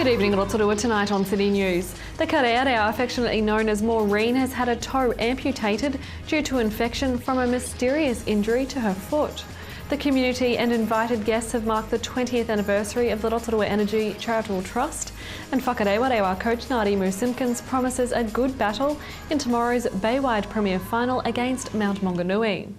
Good evening, Rotorua. Tonight on City News. The karearea, affectionately known as Maureen, has had a toe amputated due to infection from a mysterious injury to her foot. The community and invited guests have marked the 20th anniversary of the Rotorua Energy Charitable Trust, and whakarewa coach Ngāti Simpkins promises a good battle in tomorrow's Bay-wide Premier Final against Mount Maunganui.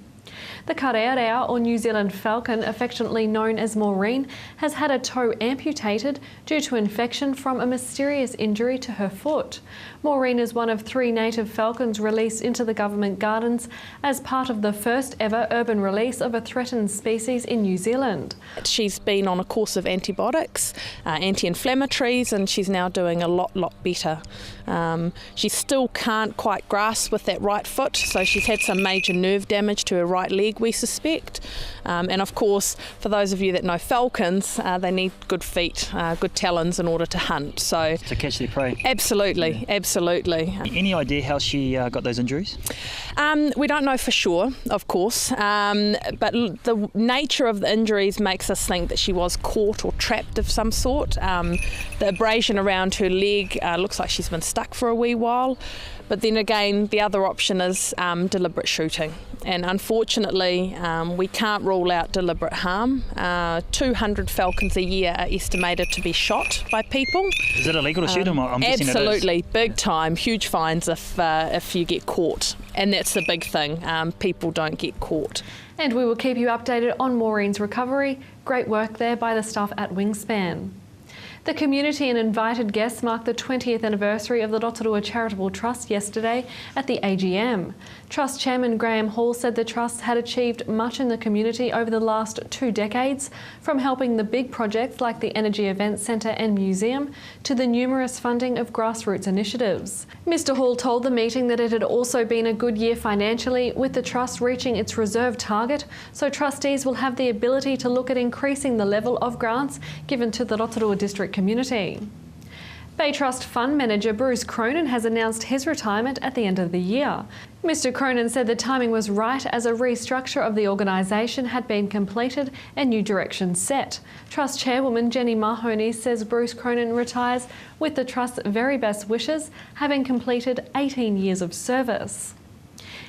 The karearea, or New Zealand falcon, affectionately known as Maureen, has had a toe amputated due to infection from a mysterious injury to her foot. Maureen is one of 3 native falcons released into the government gardens as part of the first ever urban release of a threatened species in New Zealand. She's been on a course of antibiotics, anti-inflammatories, and she's now doing a lot better. She still can't quite grasp with that right foot, so she's had some major nerve damage to her right leg, we suspect. And of course, for those of you that know falcons, they need good feet, good talons in order to hunt. So to catch their prey. Absolutely, absolutely. Any idea how she got those injuries? We don't know for sure, of course, but the nature of the injuries makes us think that she was caught or trapped of some sort. The abrasion around her leg looks like she's been stuck for a wee while. But then again, the other option is deliberate shooting. And unfortunately, we can't rule out deliberate harm. 200 falcons a year are estimated to be shot by people. Is it illegal to shoot them? I'm guessing absolutely, it is. Big time, huge fines if you get caught. And that's the big thing, people don't get caught. And we will keep you updated on Maureen's recovery. Great work there by the staff at Wingspan. The community and invited guests marked the 20th anniversary of the Rotorua Charitable Trust yesterday at the AGM. Trust Chairman Graham Hall said the Trust had achieved much in the community over the last 2 decades, from helping the big projects like the Energy Events Centre and Museum to the numerous funding of grassroots initiatives. Mr Hall told the meeting that it had also been a good year financially, with the Trust reaching its reserve target, so trustees will have the ability to look at increasing the level of grants given to the Rotorua District community. Bay Trust Fund Manager Bruce Cronin has announced his retirement at the end of the year. Mr Cronin said the timing was right as a restructure of the organisation had been completed and new direction set. Trust Chairwoman Jenny Mahoney says Bruce Cronin retires with the Trust's very best wishes, having completed 18 years of service.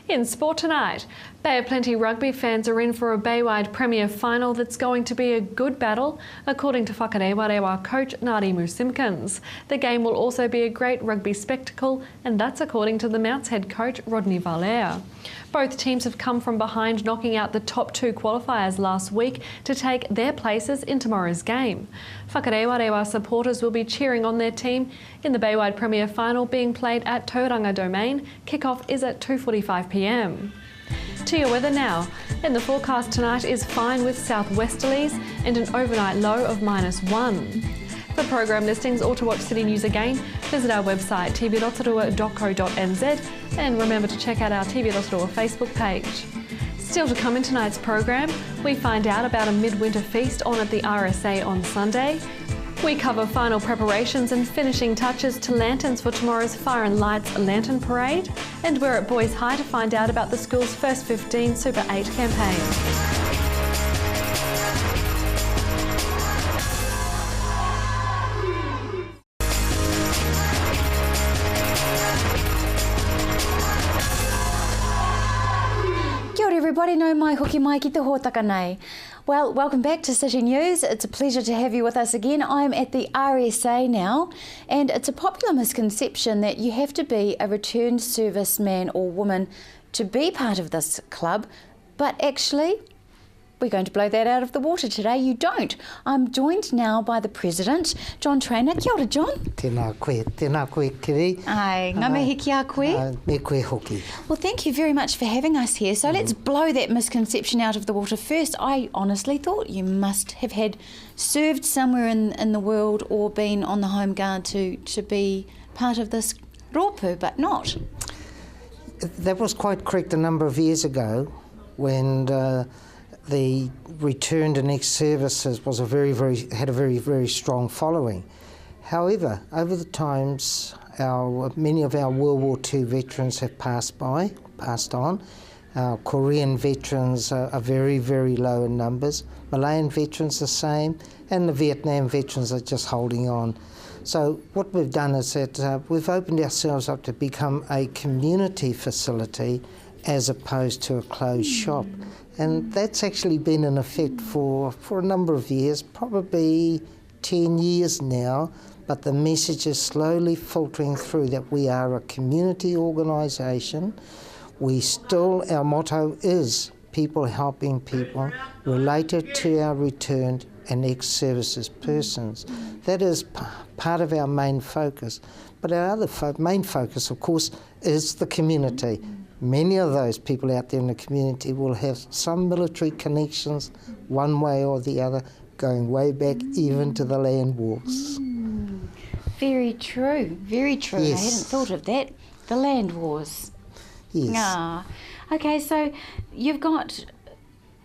In sport tonight, Bay of Plenty rugby fans are in for a Bay-wide Premier Final that's going to be a good battle, according to whakarewa coach Ngāti Simpkins. The game will also be a great rugby spectacle, and that's according to the Mounts head coach Rodney Valère. Both teams have come from behind, knocking out the top 2 qualifiers last week to take their places in tomorrow's game. Whakarewa supporters will be cheering on their team in the Bay-wide Premier Final being played at Tauranga Domain. Kick-off is at 2:45 p.m. To your weather now. In the forecast tonight is fine with southwesterlies and an overnight low of -1. For program listings or to watch City News again, visit our website tvrotorua.co.nz and remember to check out our TV Rotorua Facebook page. Still to come in tonight's program, we find out about a midwinter feast on at the RSA on Sunday. We cover final preparations and finishing touches to lanterns for tomorrow's Fire and Lights Lantern Parade. And we're at Boys High to find out about the school's First 15 Super 8 campaign. Kia ora everybody, no mai hoki mai ki te hōtaka nei. Well, welcome back to City News. It's a pleasure to have you with us again. I'm at the RSA now, and it's a popular misconception that you have to be a returned serviceman or woman to be part of this club, but actually, we're going to blow that out of the water today. You don't. I'm joined now by the President, John Trainer. Kia ora, John. Tēnā koe kiri. Ai, ngā mihi ki a koe. Me koe hoki. Well, thank you very much for having us here. So let's blow that misconception out of the water first. I honestly thought you must have had served somewhere in the world or been on the home guard to be part of this rōpū, but not. That was quite correct a number of years ago when the returned and ex-services was had a very strong following. However, over the times, many of our World War II veterans have passed on. Our Korean veterans are very low in numbers. Malayan veterans the same, and the Vietnam veterans are just holding on. So what we've done is that we've opened ourselves up to become a community facility as opposed to a closed shop. And that's actually been in effect for a number of years, probably 10 years now, but the message is slowly filtering through that we are a community organisation. Our motto is people helping people related to our returned and ex-services persons. That is part of our main focus. But our other main focus, of course, is the community. Many of those people out there in the community will have some military connections one way or the other, going way back even to the land wars. Very true, very true. Yes. I hadn't thought of that. The land wars. Yes. Ah. Okay, so you've got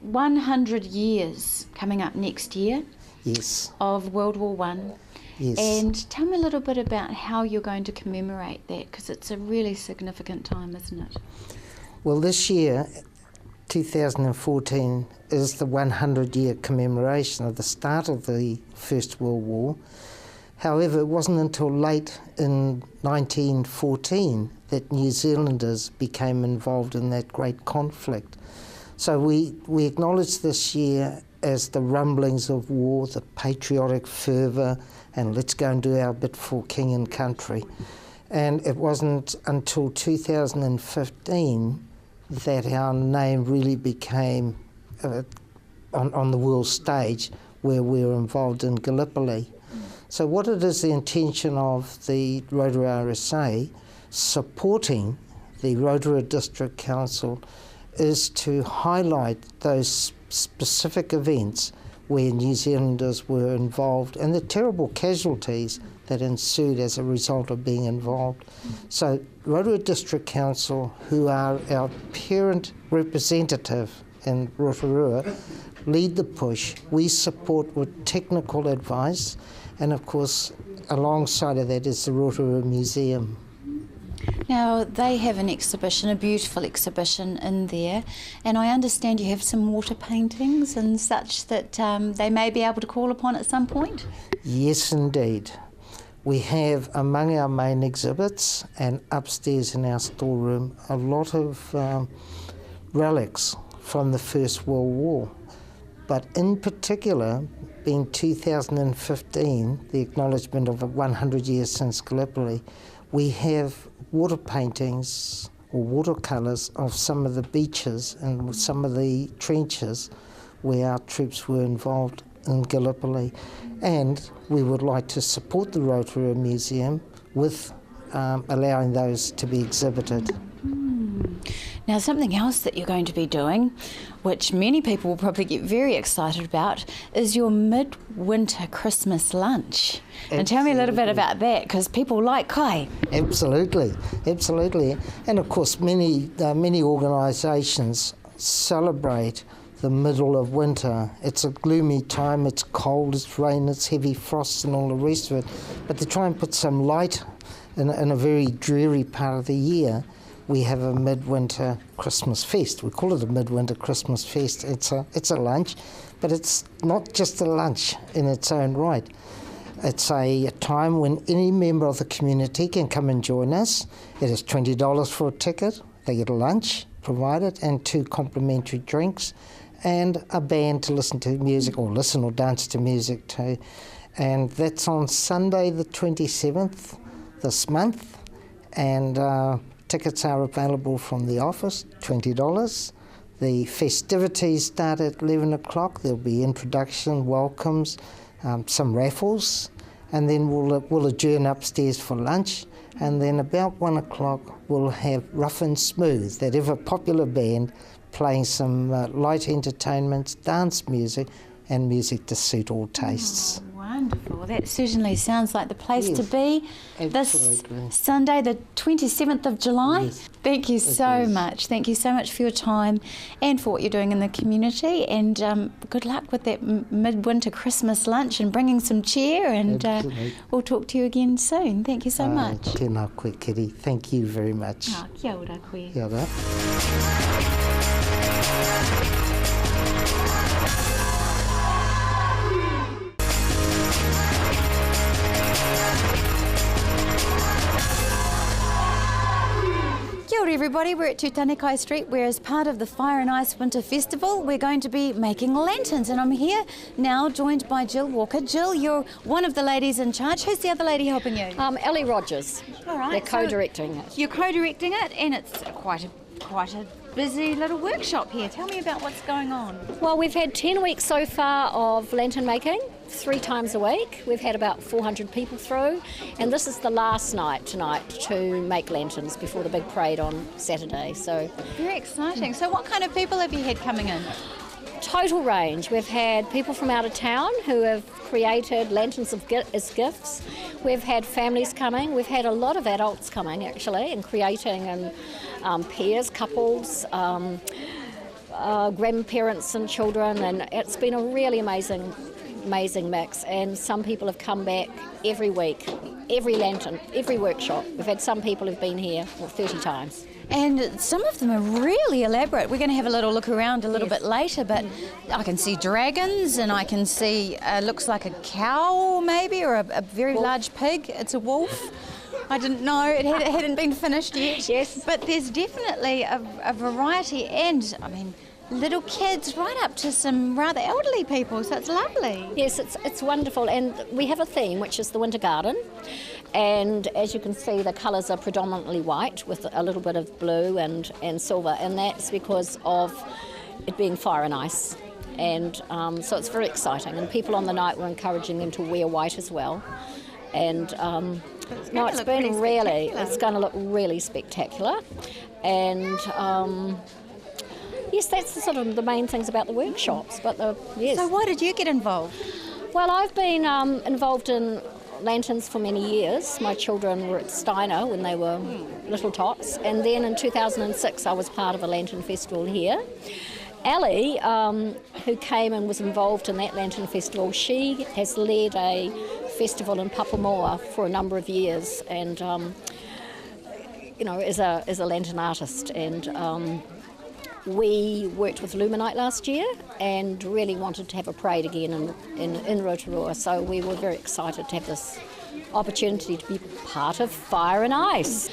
100 years coming up next year Yes. of World War One. Yes. And tell me a little bit about how you're going to commemorate that, because it's a really significant time, isn't it? Well, this year, 2014, is the 100-year commemoration of the start of the First World War. However, it wasn't until late in 1914 that New Zealanders became involved in that great conflict. So we acknowledge this year as the rumblings of war, the patriotic fervour, and let's go and do our bit for king and country. And it wasn't until 2015 that our name really became on the world stage, where we were involved in Gallipoli. So what it is the intention of the Rotorua RSA supporting the Rotorua District Council is to highlight those specific events where New Zealanders were involved and the terrible casualties that ensued as a result of being involved. So Rotorua District Council, who are our parent representative in Rotorua, lead the push. We support with technical advice, and of course alongside of that is the Rotorua Museum. Now, they have an exhibition, a beautiful exhibition in there, and I understand you have some water paintings and such that they may be able to call upon at some point? Yes, indeed. We have among our main exhibits and upstairs in our storeroom a lot of relics from the First World War. But in particular, being 2015, the acknowledgement of 100 years since Gallipoli, we have water paintings or watercolours of some of the beaches and some of the trenches where our troops were involved in Gallipoli. And we would like to support the Rotorua Museum with allowing those to be exhibited. Now, something else that you're going to be doing, which many people will probably get very excited about, is your midwinter Christmas lunch. And tell me a little bit about that, because people like kai. Absolutely, absolutely. And of course, many organisations celebrate the middle of winter. It's a gloomy time, it's cold, it's rain, it's heavy frost and all the rest of it. But to try and put some light in a very dreary part of the year, we have a midwinter Christmas fest. We call it a midwinter Christmas fest. It's a lunch, but it's not just a lunch in its own right. It's a time when any member of the community can come and join us. It is $20 for a ticket. They get a lunch provided and 2 complimentary drinks and a band to listen to music or listen or dance to music to. And that's on Sunday the 27th this month. And tickets are available from the office, $20. The festivities start at 11 o'clock. There'll be introduction, welcomes, some raffles, and then we'll adjourn upstairs for lunch. And then about 1 o'clock, we'll have Rough and Smooth, that ever popular band, playing some light entertainments, dance music, and music to suit all tastes. Oh, wonderful. That certainly sounds like the place to be. Absolutely. This Sunday, the 27th of July. Yes. Thank you so much. Thank you so much for your time and for what you're doing in the community. And good luck with that midwinter Christmas lunch and bringing some cheer. And we'll talk to you again soon. Thank you so much. Tēnā koe, Kitty. Thank you very much. Kia ora koe. Kia ora. everybody, we're at Tutanekai Street, where as part of the Fire and Ice Winter Festival, we're going to be making lanterns. And I'm here now joined by Jill Walker. Jill, you're one of the ladies in charge. Who's the other lady helping you? Ellie Rogers. All right. They're co-directing it. You're co-directing it, and it's quite a busy little workshop here. Tell me about what's going on. Well, we've had 10 weeks so far of lantern making, 3 times a week. We've had about 400 people through, and this is the last night tonight to make lanterns before the big parade on Saturday. So Very exciting. So what kind of people have you had coming in? total range. We've had people from out of town who have created lanterns as gifts. We've had families coming. We've had a lot of adults coming actually and creating in pairs, couples, grandparents and children, and it's been a really amazing mix. And some people have come back every week, every lantern, every workshop. We've had some people who've been here 30 times. And some of them are really elaborate. We're going to have a little look around a little bit later, but I can see dragons and I can see, looks like a cow maybe, or a very large pig. It's a wolf. I didn't know, it hadn't been finished yet. Yes. But there's definitely a variety, and I mean, little kids right up to some rather elderly people, so it's lovely. Yes, it's wonderful, and we have a theme which is the Winter Garden, and as you can see the colours are predominantly white with a little bit of blue and silver, and that's because of it being fire and ice, and so it's very exciting, and people on the night were encouraging them to wear white as well, and it's going to look really spectacular, and yes, that's the sort of the main things about the workshops. But yes. So why did you get involved? Well, I've been involved in lanterns for many years. My children were at Steiner when they were little tots, and then in 2006 I was part of a lantern festival here. Ellie, who came and was involved in that lantern festival, she has led a festival in Papamoa for a number of years, and is a lantern artist, and we worked with Luminite last year and really wanted to have a parade again in Rotorua, so we were very excited to have this opportunity to be part of Fire and Ice.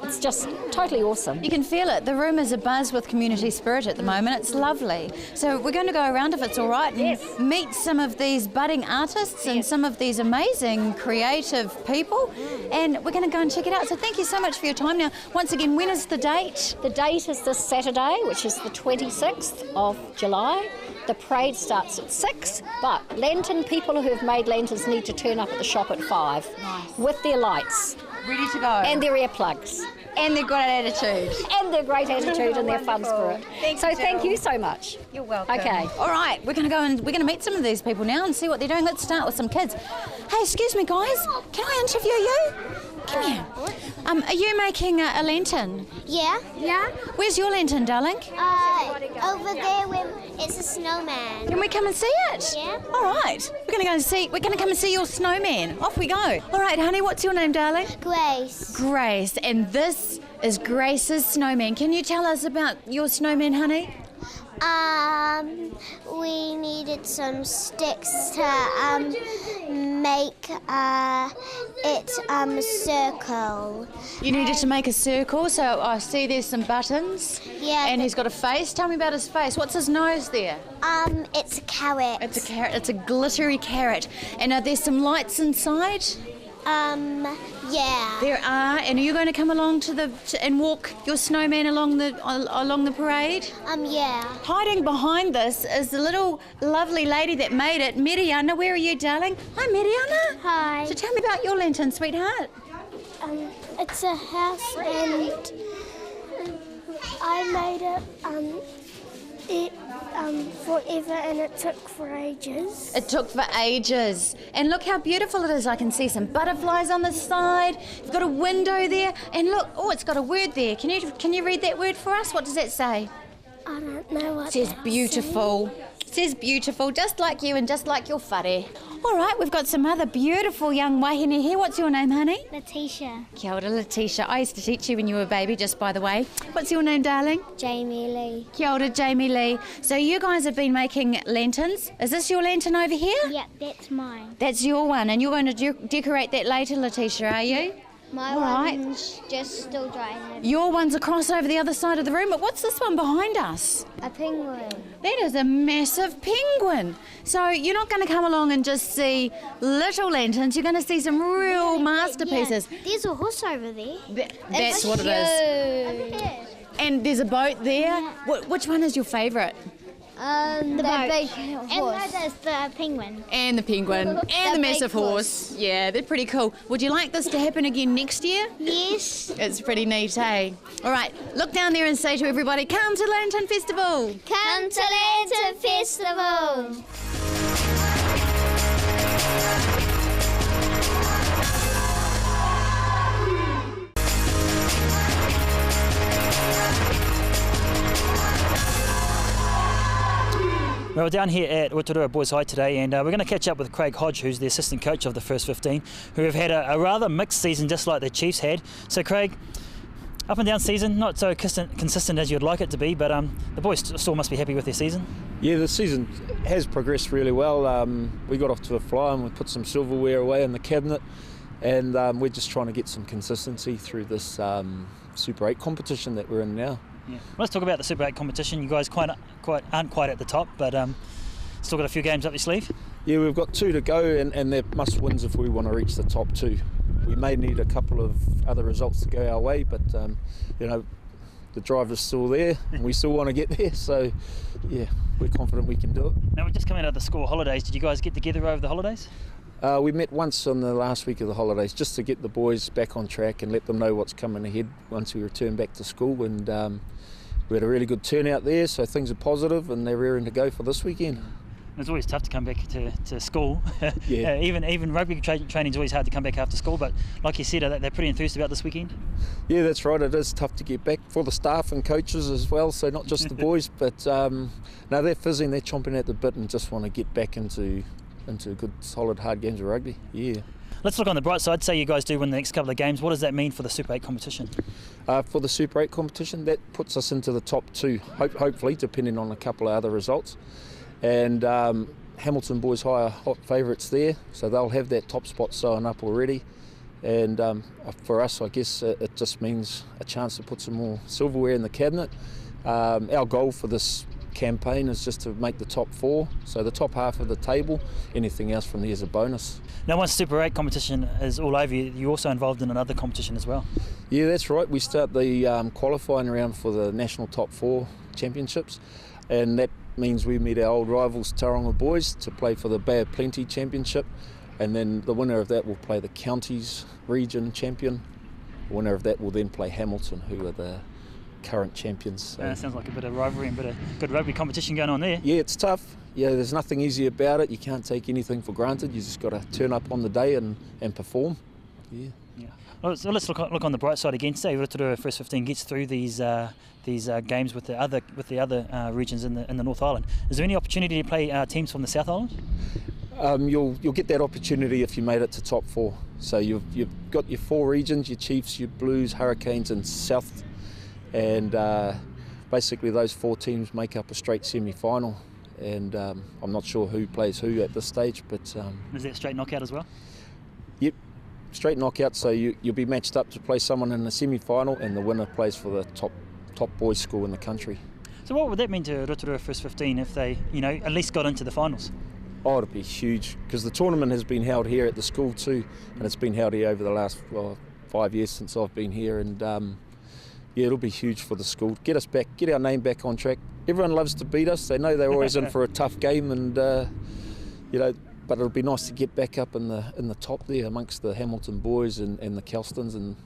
It's just totally awesome. You can feel it. The room is abuzz with community spirit at the moment. It's lovely. So we're going to go around, if it's all right, and meet some of these budding artists and some of these amazing creative people. And we're going to go and check it out. So thank you so much for your time. Now, once again, when is the date? The date is this Saturday, which is the 26th of July. The parade starts at 6, but lantern people who have made lanterns need to turn up at the shop at 5 with their lights. Ready to go. And their earplugs. And their great attitude. And their great attitude and their fun spirit. Thank you so much. You're welcome. Okay. All right, we're going to go and we're going to meet some of these people now and see what they're doing. Let's start with some kids. Hey, excuse me, guys. Can I interview you? Come here. Are you making a lantern? Yeah. Yeah. Where's your lantern, darling? Over there when it's a snowman. Can we come and see it? Yeah. All right. We're going to come and see your snowman. Off we go. All right, honey, what's your name, darling? Grace. Grace. And this is Grace's snowman. Can you tell us about your snowman, honey? We needed some sticks to make it circle. You needed to make a circle, so I see there's some buttons. Yeah. And he's got a face. Tell me about his face. What's his nose there? It's a carrot. It's a carrot. It's a glittery carrot. And are there some lights inside? Yeah. There are. And are you going to come along and walk your snowman along the parade? Yeah. Hiding behind this is the little lovely lady that made it, Miriana. Where are you, darling? Hi, Miriana. Hi. So tell me about your lantern, sweetheart. It's a house, and I made it forever, and it took for ages. It took for ages. And look how beautiful it is. I can see some butterflies on the side. You've got a window there. And look, it's got a word there. Can you read that word for us? What does that say? I don't know what It says beautiful. It says beautiful, just like you and just like your whare. All right, we've got some other beautiful young wahine here. What's your name, honey? Letitia. Kia ora, Letitia. I used to teach you when you were a baby, just by the way. What's your name, darling? Jamie Lee. Kia ora, Jamie Lee. So you guys have been making lanterns. Is this your lantern over here? Yeah, that's mine. That's your one, and you're going to decorate that later, Letitia, are you? My All right. one's just still drying. Your one's across over the other side of the room, but what's this one behind us? A penguin. That is a massive penguin. So you're not going to come along and just see little lanterns, you're going to see some real masterpieces. Yeah. There's a horse over there. That's what it is. Over there. And there's a boat there. Which one is your favourite? The big horse. And there's the penguin. And the penguin. And the massive horse. Yeah, they're pretty cool. Would you like this to happen again next year? Yes. It's pretty neat, eh? All right, look down there and say to everybody, come to Lantern Festival. Come to Lantern Festival. Well, we're down here at Rotorua Boys High today, and we're going to catch up with Craig Hodge, who's the assistant coach of the first 15, who have had a rather mixed season, just like the Chiefs had. So, Craig, up and down season, not so consistent as you'd like it to be, but the boys still must be happy with their season. Yeah, the season has progressed really well. We got off to a fly and we put some silverware away in the cabinet, and we're just trying to get some consistency through this Super 8 competition that we're in now. Yeah. Let's talk about the Super 8 competition. You guys aren't quite at the top, but still got a few games up your sleeve. Yeah, we've got 2 to go, and they're must-wins if we want to reach the top 2. We may need a couple of other results to go our way, but the drive is still there, and we still want to get there. So, yeah, we're confident we can do it. Now, we're just coming out of the school holidays. Did you guys get together over the holidays? We met once on the last week of the holidays just to get the boys back on track and let them know what's coming ahead once we return back to school. And we had a really good turnout there, so things are positive and they're raring to go for this weekend. It's always tough to come back to school. Yeah. Even rugby training is always hard to come back after school, but like you said, they're pretty enthused about this weekend. Yeah, that's right. It is tough to get back for the staff and coaches as well, so not just the boys, but no, they're fizzing, they're chomping at the bit and just want to get back into good, solid, hard games of rugby. Yeah. Let's look on the bright side. Say you guys do win the next couple of games. What does that mean for the Super 8 competition? For the Super 8 competition, that puts us into the top 2, hopefully, depending on a couple of other results. And Hamilton Boys High are hot favourites there, so they'll have that top spot sewn up already. And for us, I guess it just means a chance to put some more silverware in the cabinet. Our goal for this campaign is just to make the top 4, so the top half of the table. Anything else from there is a bonus. Now, once Super 8 competition is all over, you're also involved in another competition as well. Yeah, that's right. We start the qualifying round for the National Top 4 Championships, and that means we meet our old rivals Tauranga Boys to play for the Bay of Plenty Championship, and then the winner of that will play the Counties Region Champion. The winner of that will then play Hamilton, who are the current champions. So. Sounds like a bit of rivalry and a bit of good rugby competition going on there. Yeah, it's tough. Yeah, there's nothing easy about it. You can't take anything for granted. You just got to turn up on the day and perform. Yeah. Well, so let's look on the bright side again. Say Rotorua First 15 gets through these games with the other regions in the North Island. Is there any opportunity to play teams from the South Island? You'll get that opportunity if you made it to top 4. So you've got your 4 regions: your Chiefs, your Blues, Hurricanes, and South. And basically those 4 teams make up a straight semi-final, and I'm not sure who plays who at this stage, but is that straight knockout as well? Yep, straight knockout, so you'll be matched up to play someone in the semi-final, and the winner plays for the top boys school in the country. So what would that mean to Rotorua First 15 if they at least got into the finals? Oh, it'd be huge, because the tournament has been held here at the school too, and it's been held here over the last 5 years since I've been here, and yeah, it'll be huge for the school. Get us back, get our name back on track. Everyone loves to beat us. They know they're always in for a tough game, and but it'll be nice to get back up in the top there amongst the Hamilton boys and the Kelstons and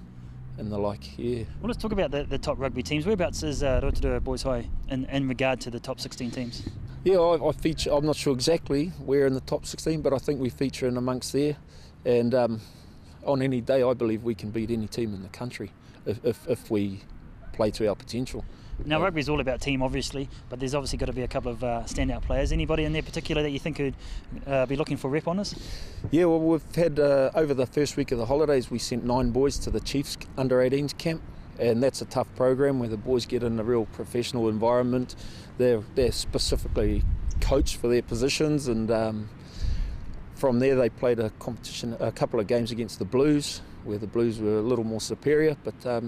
the like. Yeah. Well, let's talk about the top rugby teams. Whereabouts is Rotorua Boys High in regard to the top 16 teams? Yeah, I feature. I'm not sure exactly where in the top 16, but I think we feature in amongst there. And on any day, I believe we can beat any team in the country if we play to our potential. Now, rugby is all about team, obviously, but there's obviously got to be a couple of standout players. Anybody in there particular that you think could be looking for rep honours? Yeah, well, we've had over the first week of the holidays, we sent 9 boys to the Chiefs under-18s camp, and that's a tough program where the boys get in a real professional environment. They're specifically coached for their positions, and from there they played a couple of games against the Blues, where the Blues were a little more superior, but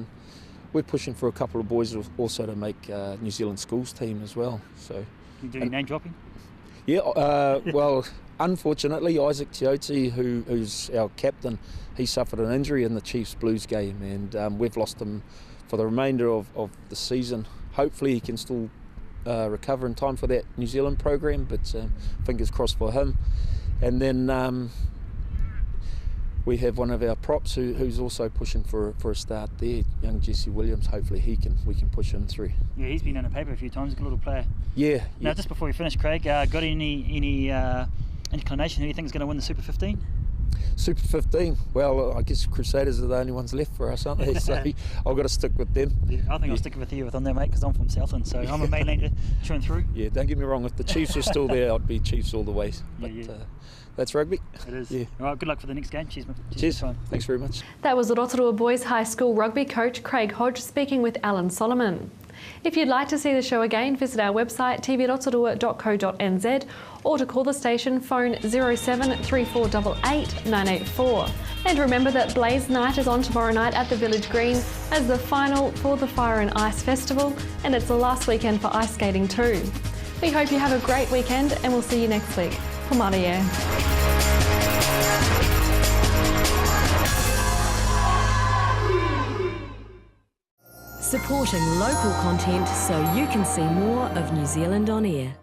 we're pushing for a couple of boys also to make New Zealand schools team as well. So, Can you do any name dropping? Yeah, well, unfortunately, Isaac Teoti, who's our captain, he suffered an injury in the Chiefs-Blues game, and we've lost him for the remainder of the season. Hopefully he can still recover in time for that New Zealand program, but fingers crossed for him. And then we have one of our props who's also pushing for a start there, young Jesse Williams. Hopefully we can push him through. Yeah, he's been in the paper a few times, a good little player. Yeah. Now, just before we finish, Craig, got any inclination who you think is going to win the Super 15? Super 15, well, I guess Crusaders are the only ones left for us, aren't they? So I've got to stick with them. Yeah, I think I'll stick with you on there, mate, because I'm from Southland, so I'm a Mainlander through and through. Yeah, don't get me wrong, if the Chiefs were still there, I'd be Chiefs all the way. But that's rugby. It is. Yeah. All right, good luck for the next game. Cheers, mate. Cheers. Thanks very much. That was the Rotorua Boys High School rugby coach Craig Hodge speaking with Alan Solomon. If you'd like to see the show again, visit our website tvrotorua.co.nz or to call the station, phone 07 3488 984. And remember that Blaze Night is on tomorrow night at the Village Green as the final for the Fire and Ice Festival, and it's the last weekend for ice skating too. We hope you have a great weekend and we'll see you next week. Ko Maria. Supporting local content so you can see more of New Zealand on air.